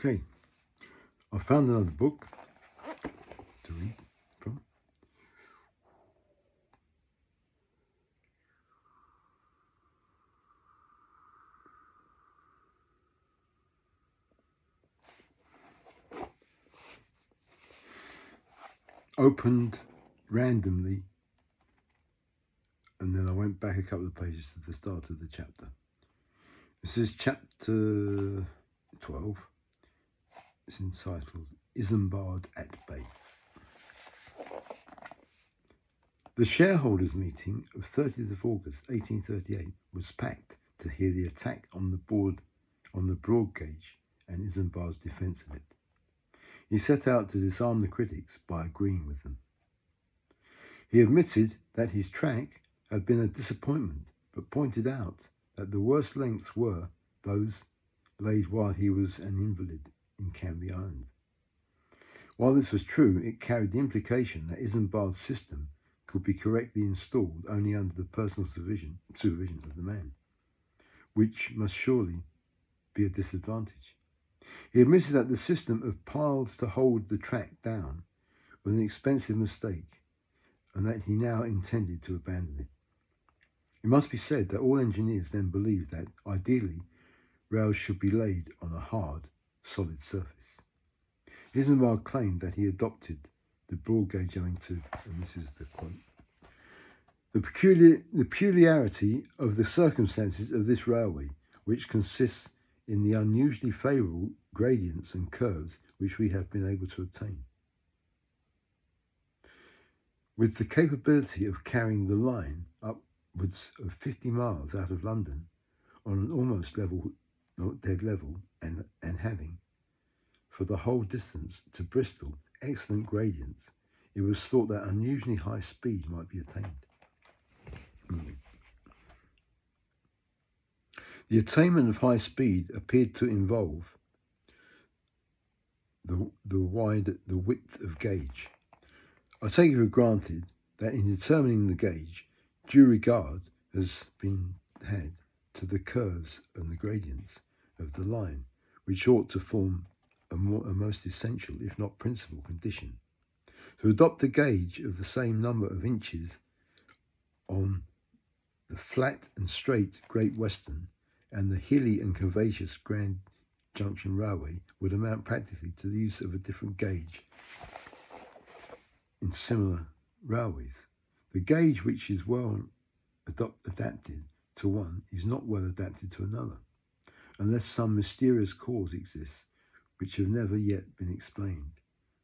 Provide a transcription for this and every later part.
Okay, I found another book to read from. Opened randomly, and then I went back a couple of pages to the start of the chapter. This is chapter 12. It's entitled Isambard at Bay. The shareholders' meeting of 30th of August 1838 was packed to hear the attack on the broad gauge and Isambard's defence of it. He set out to disarm the critics by agreeing with them. He admitted that his track had been a disappointment, but pointed out that the worst lengths were those laid while he was an invalid in Canby Island. While this was true, it carried the implication that Isambard's system could be correctly installed only under the personal supervision of the man, which must surely be a disadvantage. He admitted that the system of piles to hold the track down was an expensive mistake, and that he now intended to abandon it. It must be said that all engineers then believed that, ideally, rails should be laid on a hard, solid surface. Isambard claimed that he adopted the broad gauge owing to, and this is the quote, the peculiarity of the circumstances of this railway, which consists in the unusually favourable gradients and curves which we have been able to obtain. With the capability of carrying the line upwards of 50 miles out of London on an almost dead level, and having, for the whole distance to Bristol, excellent gradients, it was thought that unusually high speed might be attained. The attainment of high speed appeared to involve the width of gauge. I take it for granted that in determining the gauge, due regard has been had to the curves and the gradients of the line, which ought to form a most essential, if not principal, condition. To adopt a gauge of the same number of inches on the flat and straight Great Western and the hilly and curvaceous Grand Junction Railway would amount practically to the use of a different gauge in similar railways. The gauge which is well adapted to one is not well adapted to another, unless some mysterious cause exists which have never yet been explained,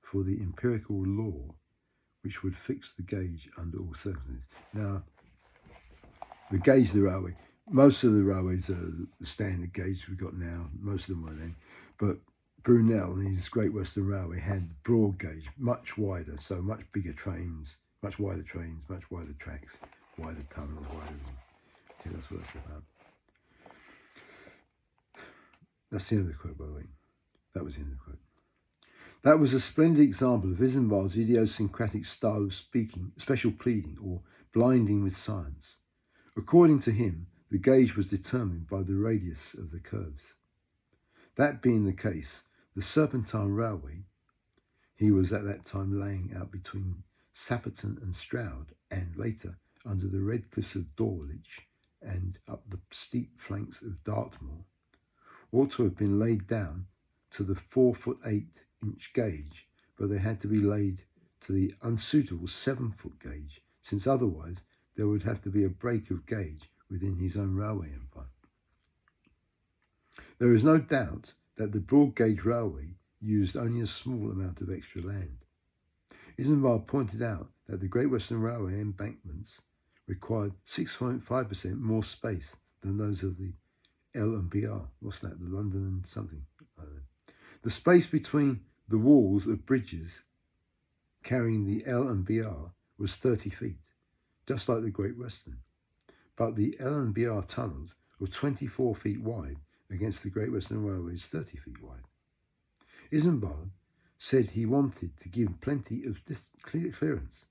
for the empirical law which would fix the gauge under all circumstances. Now, the gauge of the railway, most of the railways are the standard gauge we've got now, most of them were then, but Brunel and his Great Western Railway had broad gauge, much wider, so much bigger trains, much wider tracks, wider tunnels, wider. Okay, that's what that's about. That's the end of the quote, by the way. That was the end of the quote. That was a splendid example of Isambard's idiosyncratic style of speaking, special pleading, or blinding with science. According to him, the gauge was determined by the radius of the curves. That being the case, the Serpentine Railway he was at that time laying out between Sapperton and Stroud, and later under the red cliffs of Dawlish and up the steep flanks of Dartmoor, ought to have been laid down to the 4-foot 8-inch gauge, but they had to be laid to the unsuitable 7-foot gauge, since otherwise there would have to be a break of gauge within his own railway empire. There is no doubt that the broad gauge railway used only a small amount of extra land. Isambard pointed out that the Great Western Railway embankments required 6.5% more space than those of the L&BR. What's that? The London and something. The space between the walls of bridges carrying the L&BR was 30 feet, just like the Great Western. But the L&BR tunnels were 24 feet wide against the Great Western Railway's 30 feet wide. Isambard said he wanted to give plenty of clearance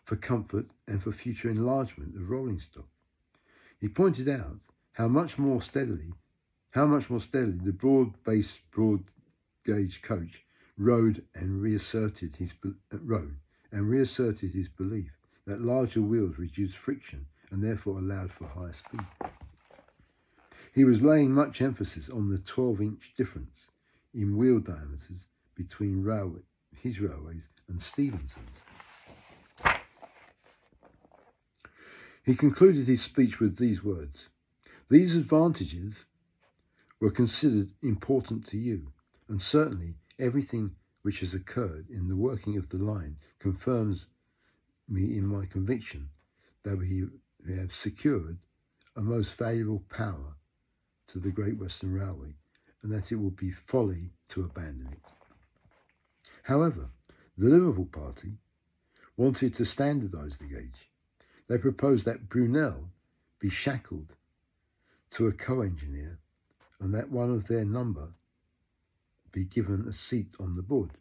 for comfort and for future enlargement of rolling stock. He pointed out how much more steadily the broad gauge coach rode and reasserted his belief that larger wheels reduced friction and therefore allowed for higher speed. He was laying much emphasis on the 12-inch difference in wheel diameters between his railways and Stephenson's. He concluded his speech with these words: "These advantages were considered important to you, and certainly everything which has occurred in the working of the line confirms me in my conviction that we have secured a most valuable power to the Great Western Railway, and that it will be folly to abandon it." However, the Liverpool party wanted to standardise the gauge. They proposed that Brunel be shackled to a co-engineer and that one of their number be given a seat on the board.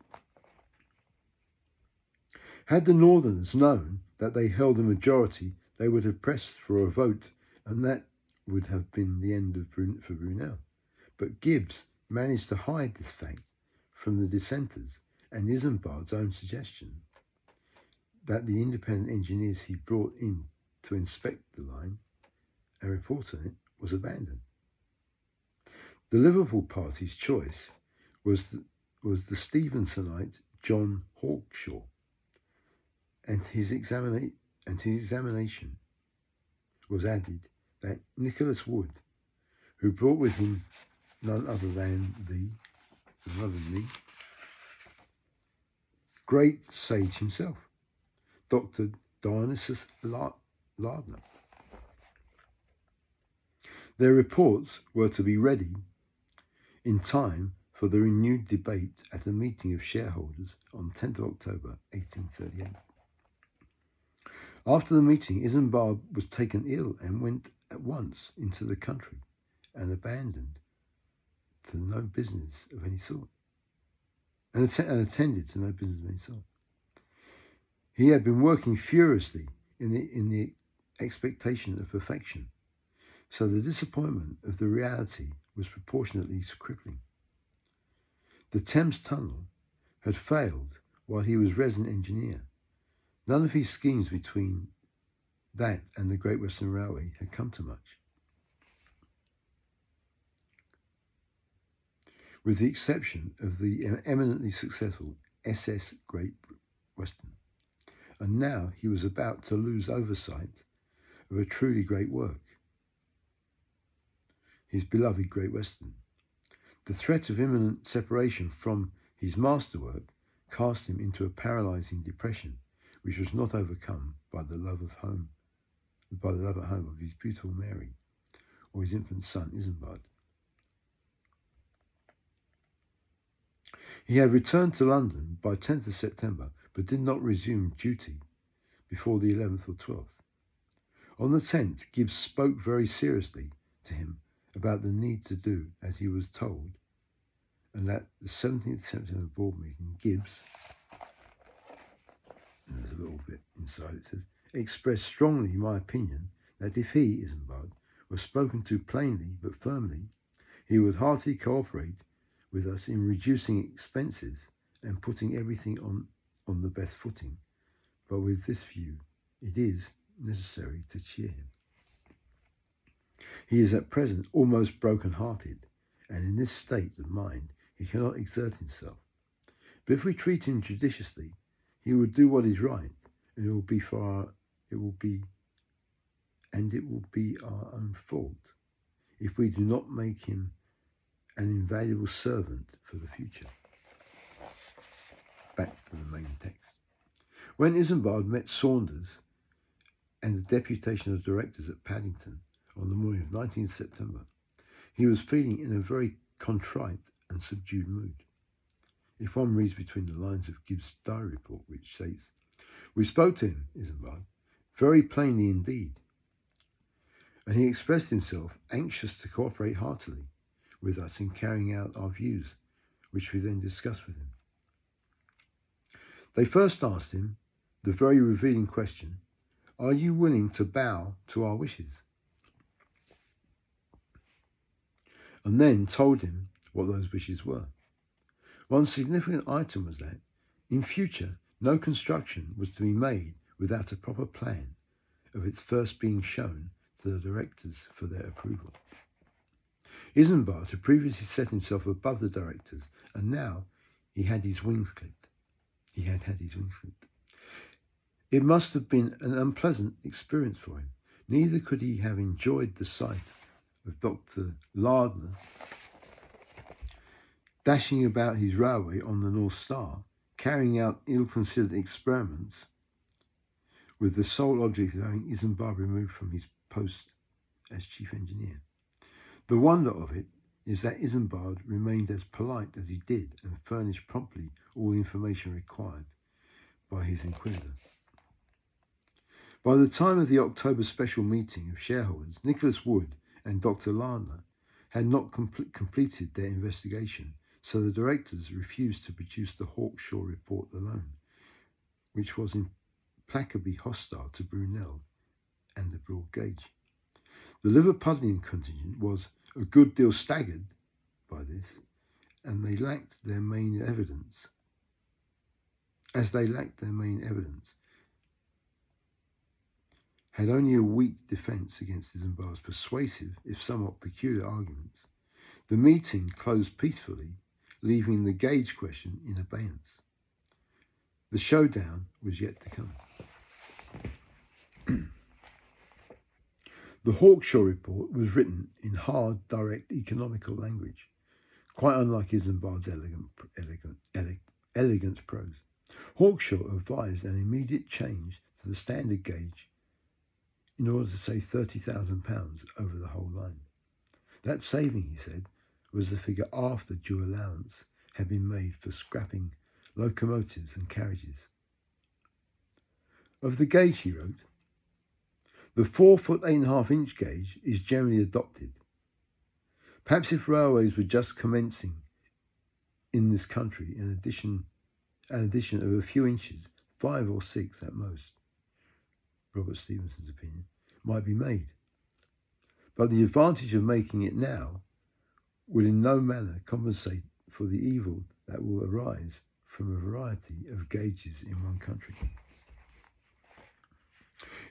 Had the Northerners known that they held a majority, they would have pressed for a vote, and that would have been the end for Brunel. But Gibbs managed to hide this fact from the dissenters and Isambard's own suggestion that the independent engineers he brought in to inspect the line and report on it was abandoned. The Liverpool party's choice was the Stephensonite John Hawkshaw, and his examination was added that Nicholas Wood, who brought with him none other than the great sage himself, Dr. Dionysius Lardner. Their reports were to be ready in time for the renewed debate at a meeting of shareholders on 10th of October 1838. After the meeting, Isambard was taken ill and went at once into the country and abandoned to no business of any sort, and attended to no business of any sort. He had been working furiously in the expectation of perfection, so the disappointment of the reality was proportionately crippling. The Thames Tunnel had failed while he was resident engineer. None of his schemes between that and the Great Western Railway had come to much, with the exception of the eminently successful SS Great Western. And now he was about to lose oversight of a truly great work, his beloved Great Western. The threat of imminent separation from his masterwork cast him into a paralysing depression, which was not overcome by the love at home of his beautiful Mary or his infant son Isambard. He had returned to London by 10th of September, but did not resume duty before the 11th or 12th. On the 10th, Gibbs spoke very seriously to him about the need to do as he was told, and at the 17th September board meeting, Gibbs, and there's a little bit inside it says, expressed strongly my opinion that if he, Isambard, was spoken to plainly but firmly, he would heartily cooperate with us in reducing expenses and putting everything on the best footing. But with this view, it is necessary to cheer him. He is at present almost broken-hearted, and in this state of mind he cannot exert himself. But if we treat him judiciously, he will do what is right, and it will be our own fault if we do not make him an invaluable servant for the future. Back to the main text. When Isambard met Saunders and the deputation of directors at Paddington on the morning of 19th September, he was feeling in a very contrite and subdued mood. If one reads between the lines of Gibbs' diary report, which says, "We spoke to him, Isambard, very plainly indeed, and he expressed himself anxious to cooperate heartily with us in carrying out our views, which we then discussed with him. They first asked him the very revealing question, are you willing to bow to our wishes? And then told him what those wishes were. One significant item was that, in future, no construction was to be made without a proper plan of its first being shown to the directors for their approval. Isambard had previously set himself above the directors, and now he had his wings clipped. It must have been an unpleasant experience for him. Neither could he have enjoyed the sight of Dr. Lardner dashing about his railway on the North Star, carrying out ill-considered experiments with the sole object of having Isambard removed from his post as chief engineer. The wonder of it is that Isambard remained as polite as he did and furnished promptly all the information required by his inquisitor. By the time of the October special meeting of shareholders, Nicholas Wood and Dr. Lardner had not completed their investigation, so the directors refused to produce the Hawkshaw report alone, which was implacably hostile to Brunel and the broad gauge. The Liverpudlian contingent was a good deal staggered by this, and they lacked their main evidence. Had only a weak defence against Isambard's persuasive, if somewhat peculiar arguments. The meeting closed peacefully, leaving the gauge question in abeyance. The showdown was yet to come. The Hawkshaw report was written in hard, direct, economical language, quite unlike Isambard's elegant prose. Hawkshaw advised an immediate change to the standard gauge in order to save £30,000 over the whole line. That saving, he said, was the figure after due allowance had been made for scrapping locomotives and carriages. Of the gauge, he wrote, the 4-foot 8.5-inch gauge is generally adopted. Perhaps if railways were just commencing in this country, an addition of a few inches, 5 or 6 at most, Robert Stevenson's opinion, might be made. But the advantage of making it now will in no manner compensate for the evil that will arise from a variety of gauges in one country.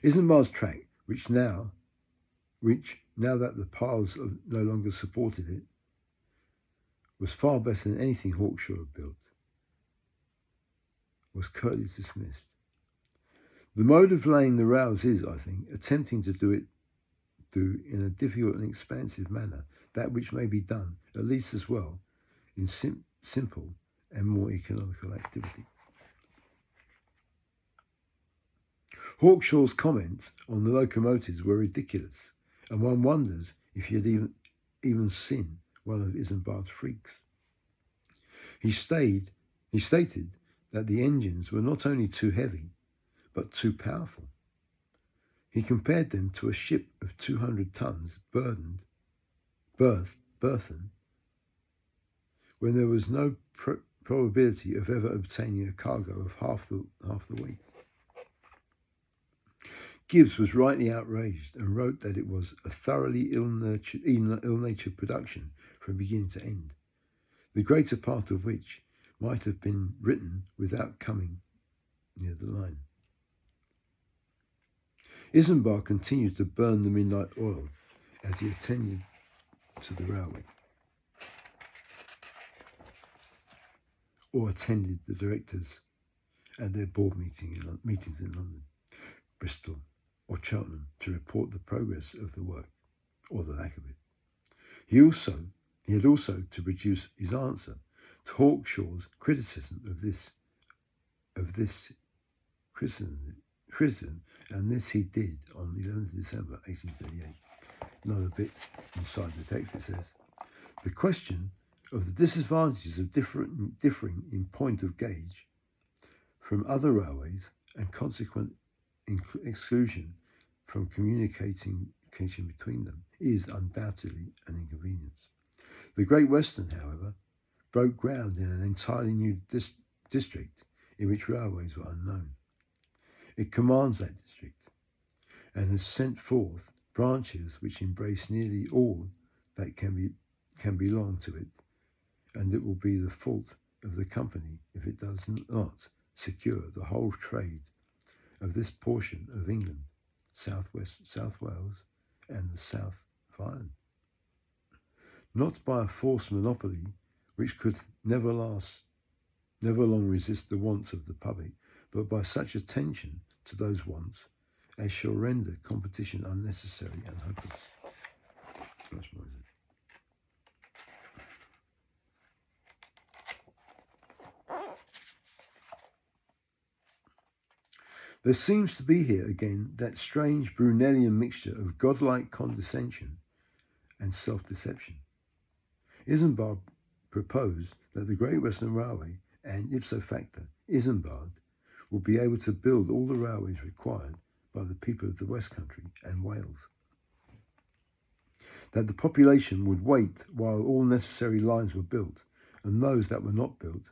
Isambard's track, which now that the piles no longer supported it, was far better than anything Hawkshaw had built, was curtly dismissed. The mode of laying the rails is, I think, attempting to do in a difficult and expansive manner that which may be done at least as well in simple and more economical activity. Hawkshaw's comments on the locomotives were ridiculous, and one wonders if he had even seen one of Isambard's freaks. He stated that the engines were not only too heavy, but too powerful. He compared them to a ship of 200 tons burthened, when there was no probability of ever obtaining a cargo of half the weight. Gibbs was rightly outraged and wrote that it was a thoroughly ill-natured production from beginning to end, the greater part of which might have been written without coming near the line. Isambard continued to burn the midnight oil as he attended to the railway, or attended the directors at their board meetings in London, Bristol, or Cheltenham to report the progress of the work, or the lack of it. He had also to produce his answer to Hawkshaw's criticism of this criticism, and this he did on 11th December 1838. Another bit inside the text, it says, the question of the disadvantages of differing in point of gauge from other railways and consequent exclusion from communication between them is undoubtedly an inconvenience. The Great Western, however, broke ground in an entirely new district in which railways were unknown. It commands that district and has sent forth branches which embrace nearly all that can belong to it, and it will be the fault of the company if it does not secure the whole trade of this portion of England, South Wales, and the south of Ireland. Not by a forced monopoly which could never long resist the wants of the public, but by such attention to those wants as shall render competition unnecessary and hopeless. Much more, is it? There seems to be here again that strange Brunelian mixture of godlike condescension and self-deception. Isambard proposed that the Great Western Railway and ipso facto Isambard will be able to build all the railways required by the people of the West Country and Wales. That the population would wait while all necessary lines were built, and those that were not built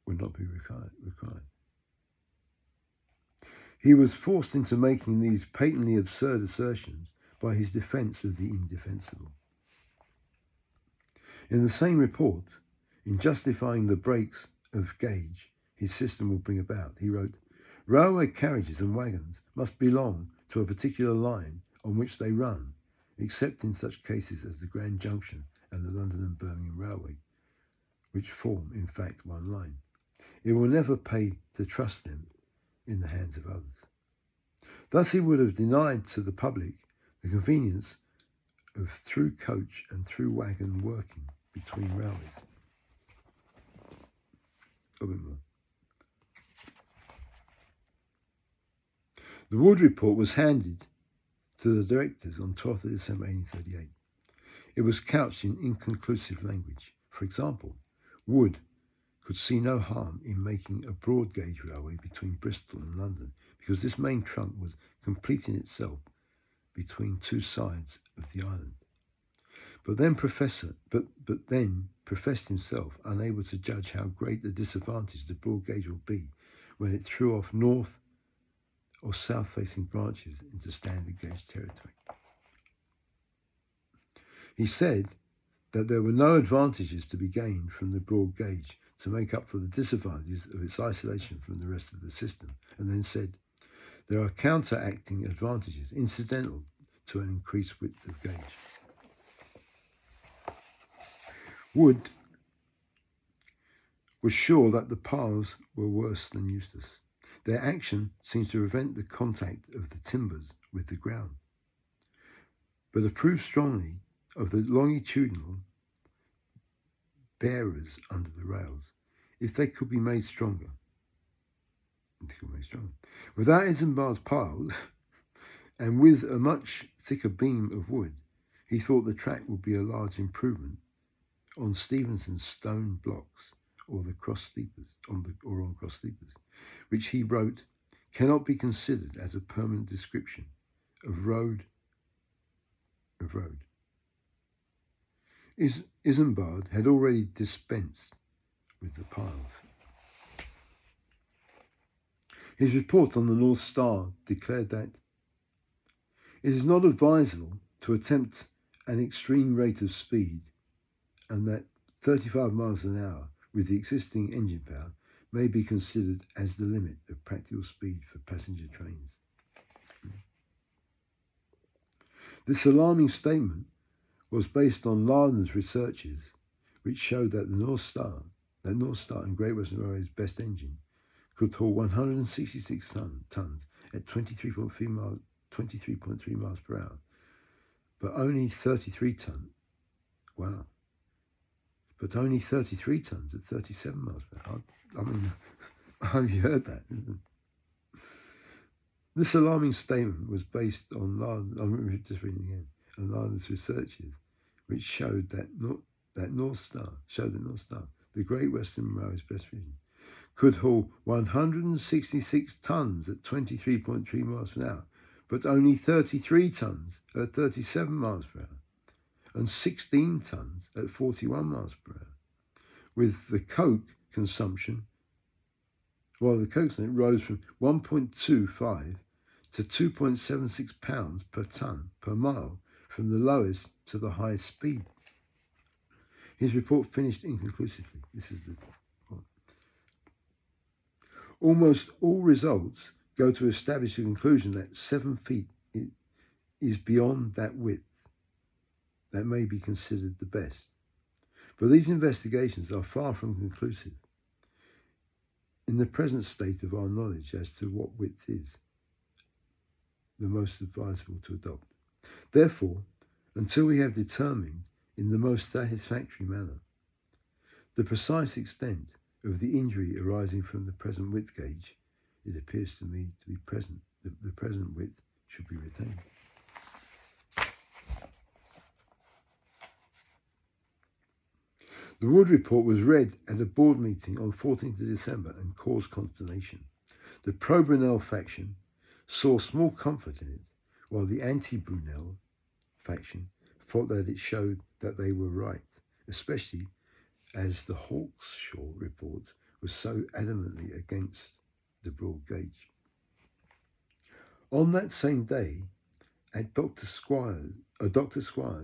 would not be required. He was forced into making these patently absurd assertions by his defence of the indefensible. In the same report, in justifying the breaks of gauge his system will bring about, he wrote, "Railway carriages and wagons must belong to a particular line on which they run, except in such cases as the Grand Junction and the London and Birmingham Railway, which form, in fact, one line. It will never pay to trust them in the hands of others." Thus he would have denied to the public the convenience of through coach and through wagon working between railways. A bit more. The Wood report was handed to the directors on 12th of December 1838. It was couched in inconclusive language. For example, Wood could see no harm in making a broad gauge railway between Bristol and London, because this main trunk was completing itself between two sides of the island. But then professed himself unable to judge how great the disadvantage the broad gauge will be when it threw off north or south-facing branches into standard gauge territory. He said that there were no advantages to be gained from the broad gauge to make up for the disadvantages of its isolation from the rest of the system, and then said, there are counteracting advantages incidental to an increased width of gauge. Wood was sure that the piles were worse than useless. Their action seems to prevent the contact of the timbers with the ground, but approved strongly of the longitudinal bearers under the rails, if they could be made stronger. Without Isambard's piles, and with a much thicker beam of wood, he thought the track would be a large improvement on Stephenson's stone blocks or the cross sleepers, on cross sleepers, which he wrote cannot be considered as a permanent description of road. Isambard had already dispensed with the piles. His report on the North Star declared that it is not advisable to attempt an extreme rate of speed, and that 35 miles an hour with the existing engine power may be considered as the limit of practical speed for passenger trains. This alarming statement was based on Lardner's researches, which showed that North Star and Great Western Railway's best engine could haul 166 tons at 23.3 miles per hour, but only 33 tons. Wow. But only 33 tons at 37 miles per hour. I mean, have you heard that? This alarming statement was based on Lardner's researches, which showed that North Star, the Great Western Railway's best vision, could haul 166 tons at 23.3 miles per hour, but only 33 tons at 37 miles per hour, and 16 tons at 41 miles per hour, with the coke consumption, while the coke consumption rose from 1.25 to 2.76 pounds per ton per mile from the lowest to the highest speed. His report finished inconclusively. This is the point. Almost all results go to establish the conclusion that 7 feet is beyond that width that may be considered the best. But these investigations are far from conclusive in the present state of our knowledge as to what width is the most advisable to adopt. Therefore, until we have determined in the most satisfactory manner the precise extent of the injury arising from the present width gauge, it appears to me to be present. The present width should be retained. The Wood report was read at a board meeting on 14th of December and caused consternation. The pro-Brunel faction saw small comfort in it, while the anti-Brunel faction thought that it showed that they were right, especially as the Hawkshaw report was so adamantly against the broad gauge. On that same day, Dr. Squires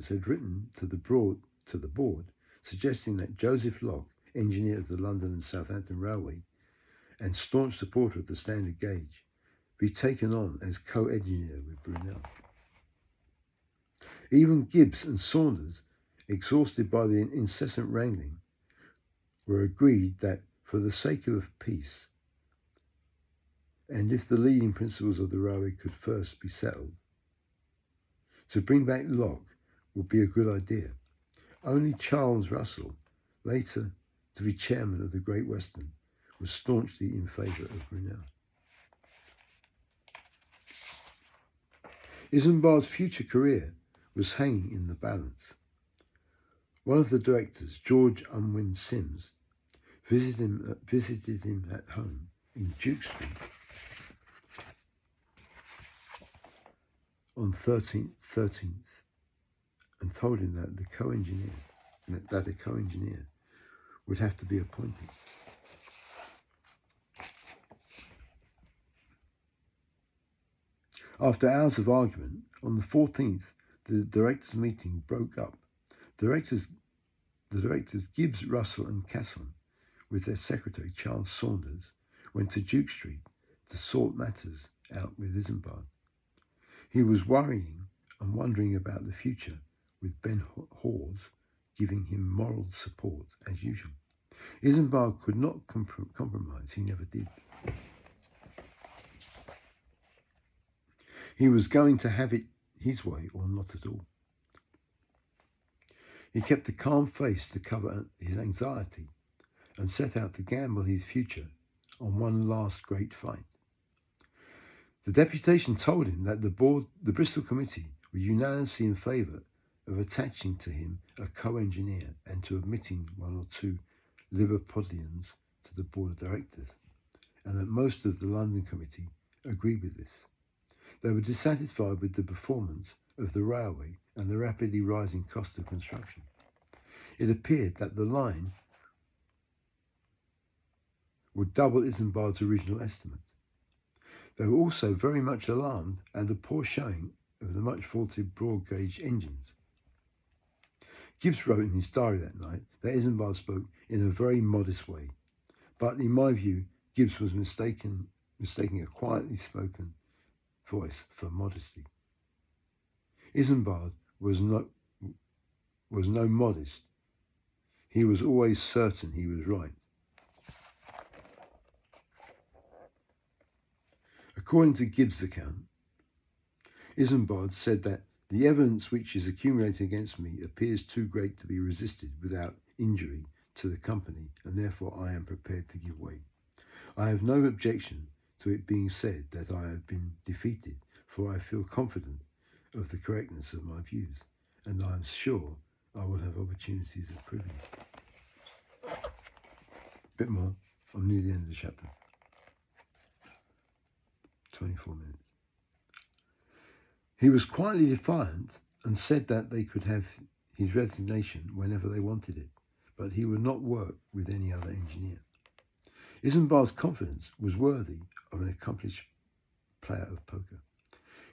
had written to the board suggesting that Joseph Locke, engineer of the London and Southampton Railway and staunch supporter of the standard gauge, be taken on as co-engineer with Brunel. Even Gibbs and Saunders, exhausted by the incessant wrangling, were agreed that for the sake of peace, and if the leading principles of the railway could first be settled, to bring back Locke would be a good idea. Only Charles Russell, later to be chairman of the Great Western, was staunchly in favour of Brunel. Isambard's future career was hanging in the balance. One of the directors, George Unwin Sims, visited him at home in Duke Street on 13th and told him that a co-engineer would have to be appointed. After hours of argument, on the 14th, the directors' meeting broke up. The directors Gibbs, Russell and Casson, with their secretary Charles Saunders, went to Duke Street to sort matters out with Isambard. He was worrying and wondering about the future, with Ben Hawes giving him moral support as usual. Isambard could not compromise, he never did. He was going to have it his way or not at all. He kept a calm face to cover his anxiety and set out to gamble his future on one last great fight. The deputation told him that the Bristol Committee were unanimously in favour of attaching to him a co-engineer and to admitting one or two Liverpudlians to the board of directors, and that most of the London Committee agreed with this. They were dissatisfied with the performance of the railway and the rapidly rising cost of construction. It appeared that the line would double Isambard's original estimate. They were also very much alarmed at the poor showing of the much faulted broad gauge engines. Gibbs wrote in his diary that night that Isambard spoke in a very modest way, but in my view, Gibbs was mistaking a quietly spoken voice for modesty. Isambard was no modest. He was always certain he was right. According to Gibbs' account, Isambard said that the evidence which is accumulating against me appears too great to be resisted without injury to the company, and therefore I am prepared to give way. I have no objection to it being said that I have been defeated, for I feel confident of the correctness of my views, and I am sure I will have opportunities of proving it. A bit more. I'm near the end of the chapter. 24 minutes. He was quietly defiant and said that they could have his resignation whenever they wanted it, but he would not work with any other engineer. Isambard's confidence was worthy of an accomplished player of poker.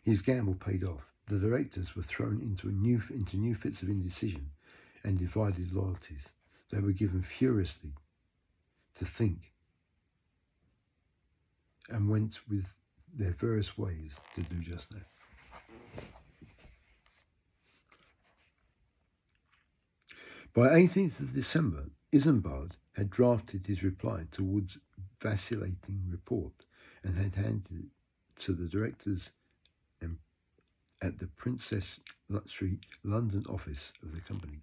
His gamble paid off. The directors were thrown into new fits of indecision, and divided loyalties. They were given furiously to think and went with their various ways to do just that. By 18th of December, Isambard had drafted his reply to Wood's vacillating report and had handed it to the directors at the Princess Street, London office of the company.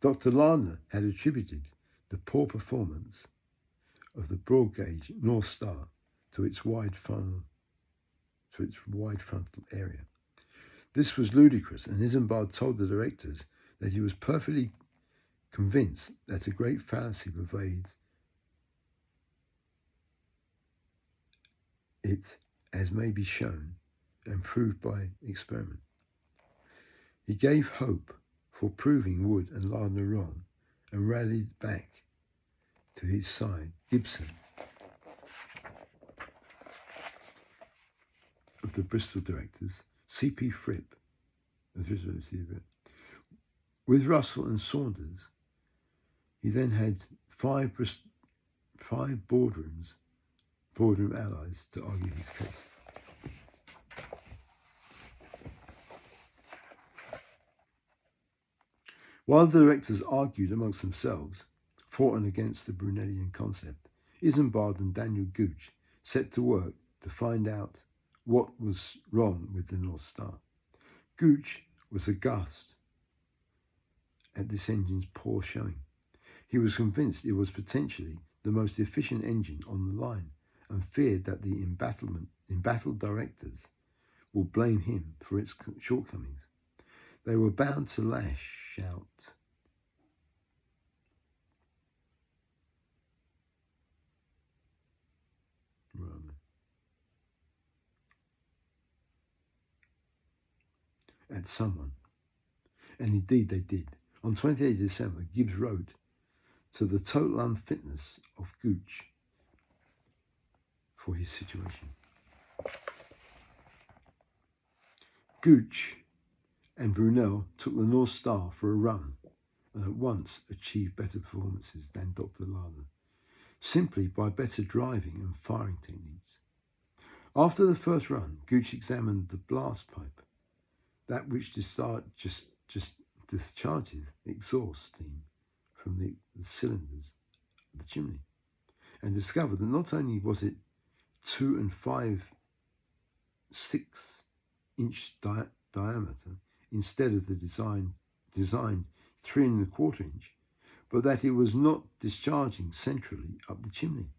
Dr. Lardner had attributed the poor performance of the broad gauge North Star to its wide frontal area. This was ludicrous, and Isambard told the directors that he was perfectly convinced that a great fallacy pervades it, as may be shown and proved by experiment. He gave hope for proving Wood and Lardner wrong and rallied back to his side Gibson of the Bristol directors, C.P. Fripp, with Russell and Saunders. He then had five boardroom allies to argue his case. While the directors argued amongst themselves for and against the Brunelian concept, Isambard and Daniel Gooch set to work to find out what was wrong with the North Star. Gooch was aghast at this engine's poor showing. He was convinced it was potentially the most efficient engine on the line and feared that the embattled directors would blame him for its shortcomings. They were bound to lash out. At someone. And indeed they did. On 28 December, Gibbs wrote to the total unfitness of Gooch for his situation. Gooch and Brunel took the North Star for a run and at once achieved better performances than Dr. Lardner, simply by better driving and firing techniques. After the first run, Gooch examined the blast pipe, that which discharges exhaust steam from the cylinders of the chimney, and discovered that not only was it 2 5/6 inch diameter instead of the designed 3 1/4 inch, but that it was not discharging centrally up the chimney.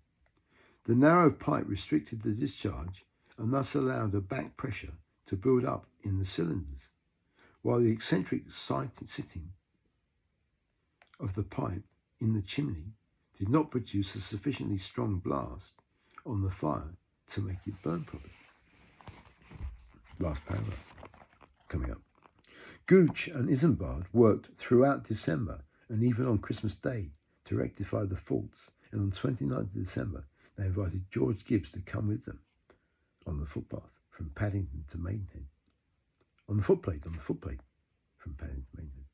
The narrow pipe restricted the discharge and thus allowed a back pressure to build up in the cylinders, while the eccentric sitting of the pipe in the chimney did not produce a sufficiently strong blast on the fire to make it burn properly. Last paragraph coming up. Gooch and Isambard worked throughout December and even on Christmas Day to rectify the faults, and on 29th of December they invited George Gibbs to come with them on the footpath from Paddington to Maidenhead. On the footplate from Paddington to Maidenhead.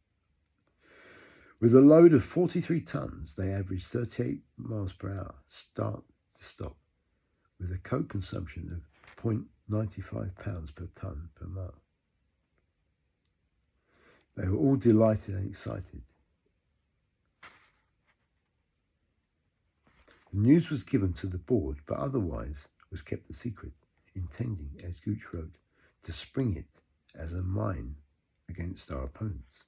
With a load of 43 tons, they averaged 38 miles per hour, start to stop, with a coke consumption of 0.95 pounds per ton per mile. They were all delighted and excited. The news was given to the board, but otherwise was kept a secret, intending, as Gooch wrote, to spring it as a mine against our opponents.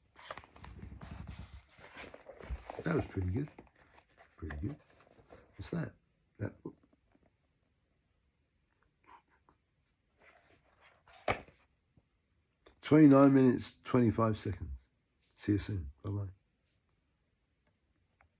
That was pretty good. What's that? 29 minutes, 25 seconds. See you soon. Bye-bye.